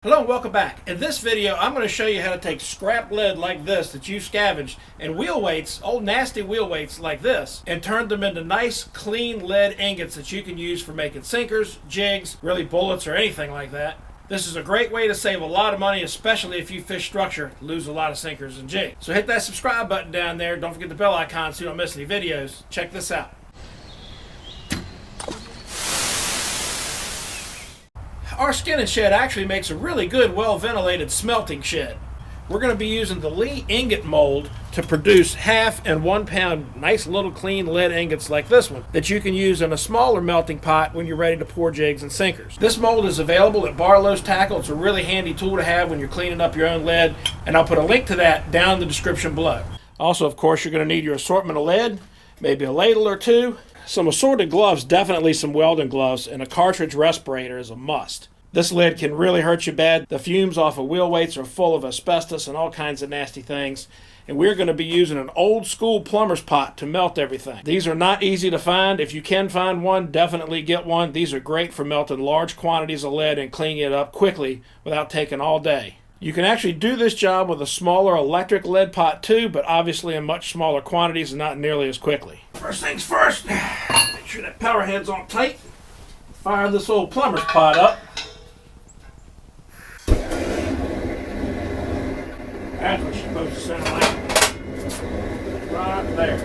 Hello and welcome back. In this video I'm going to show you how to take scrap lead like this that you scavenged and wheel weights, old nasty wheel weights like this, and turn them into nice clean lead ingots that you can use for making sinkers, jigs, really bullets or anything like that. This is a great way to save a lot of money, especially if you fish structure, lose a lot of sinkers and jigs. So hit that subscribe button down there. Don't forget the bell icon so you don't miss any videos. Check this out. Our skinning shed actually makes a really good, well-ventilated smelting shed. We're going to be using the Lee Ingot Mold to produce 1/2 and 1 pound nice little clean lead ingots like this one that you can use in a smaller melting pot when you're ready to pour jigs and sinkers. This mold is available at Barlow's Tackle. It's a really handy tool to have when you're cleaning up your own lead, and I'll put a link to that down in the description below. Also, of course, you're going to need your assortment of lead, maybe a ladle or two, some assorted gloves, definitely some welding gloves, and a cartridge respirator is a must. This lead can really hurt you bad. The fumes off of wheel weights are full of asbestos and all kinds of nasty things. And we're going to be using an old school plumber's pot to melt everything. These are not easy to find. If you can find one, definitely get one. These are great for melting large quantities of lead and cleaning it up quickly without taking all day. You can actually do this job with a smaller electric lead pot too, but obviously in much smaller quantities and not nearly as quickly. First things first, make sure that power head's on tight. Fire this old plumber's pot up. That's what you're supposed to sound like. Right there.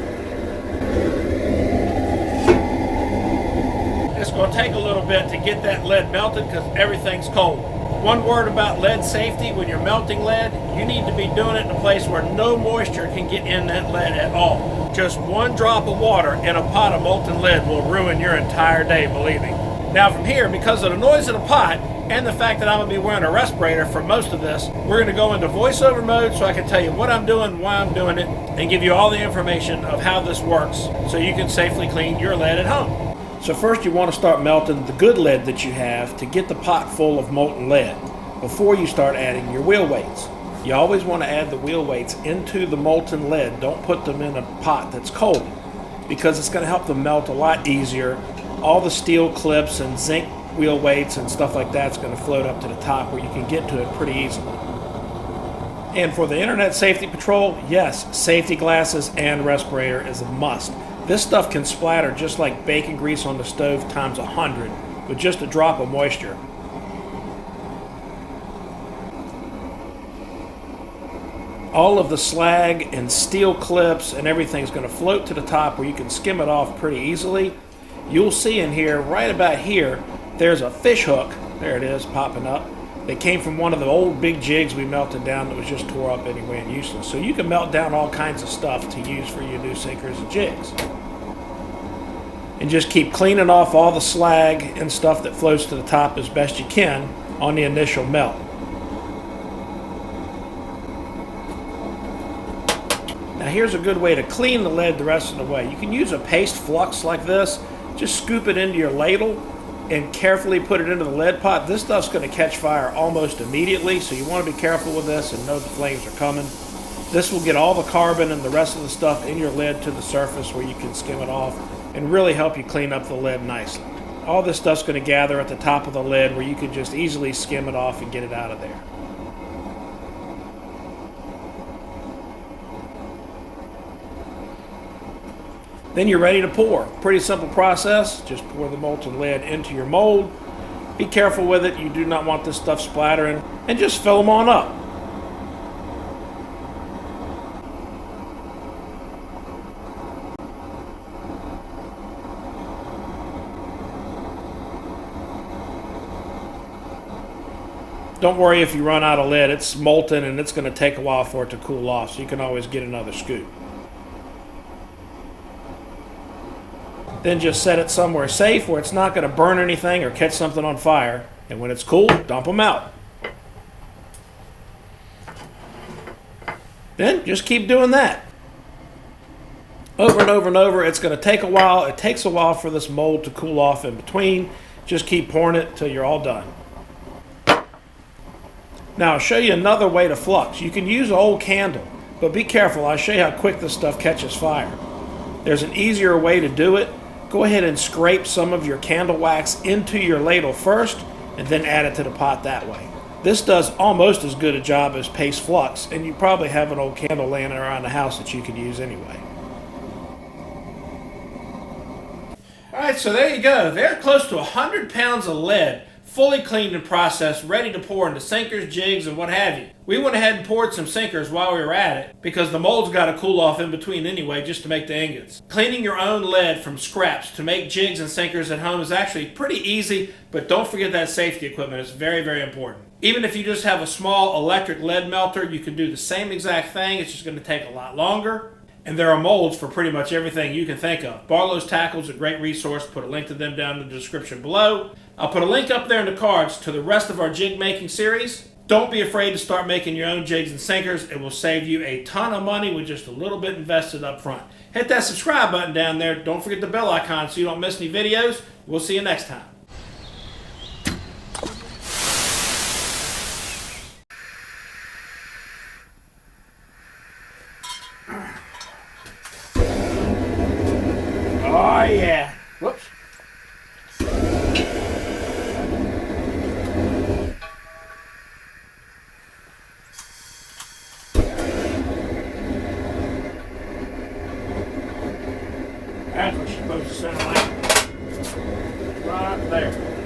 It's going to take a little bit to get that lead melted because everything's cold. One word about lead safety: when you're melting lead, you need to be doing it in a place where no moisture can get in that lead at all. Just one drop of water in a pot of molten lead will ruin your entire day, believe me. Now from here, because of the noise of the pot and the fact that I'm going to be wearing a respirator for most of this, we're going to go into voiceover mode so I can tell you what I'm doing, why I'm doing it, and give you all the information of how this works so you can safely clean your lead at home. So first you want to start melting the good lead that you have to get the pot full of molten lead before you start adding your wheel weights. You always want to add the wheel weights into the molten lead. Don't put them in a pot that's cold because it's going to help them melt a lot easier. All the steel clips and zinc wheel weights and stuff like that's going to float up to the top where you can get to it pretty easily. And for the Internet Safety Patrol, yes, safety glasses and respirator is a must. This stuff can splatter just like bacon grease on the stove times 100 with just a drop of moisture. All of the slag and steel clips and everything's going to float to the top where you can skim it off pretty easily. You'll see in here, right about here, there's a fish hook. There it is, popping up. That came from one of the old big jigs we melted down that was just tore up anyway and useless. So you can melt down all kinds of stuff to use for your new sinkers and jigs. And just keep cleaning off all the slag and stuff that floats to the top as best you can on the initial melt. Now here's a good way to clean the lead the rest of the way. You can use a paste flux like this. Just scoop it into your ladle and carefully put it into the lead pot. This stuff's going to catch fire almost immediately, so you want to be careful with this and know the flames are coming. This will get all the carbon and the rest of the stuff in your lead to the surface where you can skim it off and really help you clean up the lead nicely. All this stuff's going to gather at the top of the lead where you can just easily skim it off and get it out of there. Then you're ready to pour. Pretty simple process. Just pour the molten lead into your mold. Be careful with it. You do not want this stuff splattering. And just fill them on up. Don't worry if you run out of lead. It's molten and it's going to take a while for it to cool off, so you can always get another scoop. Then just set it somewhere safe where it's not going to burn anything or catch something on fire. And when it's cool, dump them out. Then just keep doing that. Over and over and over. It's going to take a while. It takes a while for this mold to cool off in between. Just keep pouring it till you're all done. Now I'll show you another way to flux. You can use an old candle, but be careful. I'll show you how quick this stuff catches fire. There's an easier way to do it. Go ahead and scrape some of your candle wax into your ladle first and then add it to the pot that way. This does almost as good a job as paste flux, and you probably have an old candle laying around the house that you could use anyway. Alright, so there you go. They're close to 100 pounds of lead, fully cleaned and processed, ready to pour into sinkers, jigs, and what have you. We went ahead and poured some sinkers while we were at it, because the mold's got to cool off in between anyway, just to make the ingots. Cleaning your own lead from scraps to make jigs and sinkers at home is actually pretty easy, but don't forget that safety equipment. It's very, very important. Even if you just have a small electric lead melter, you can do the same exact thing. It's just going to take a lot longer. And there are molds for pretty much everything you can think of. Barlow's Tackle's a great resource. Put a link to them down in the description below. I'll put a link up there in the cards to the rest of our jig making series. Don't be afraid to start making your own jigs and sinkers. It will save you a ton of money with just a little bit invested up front. Hit that subscribe button down there. Don't forget the bell icon so you don't miss any videos. We'll see you next time. Oh yeah. Whoops. That's what you're supposed to sound like. Right there.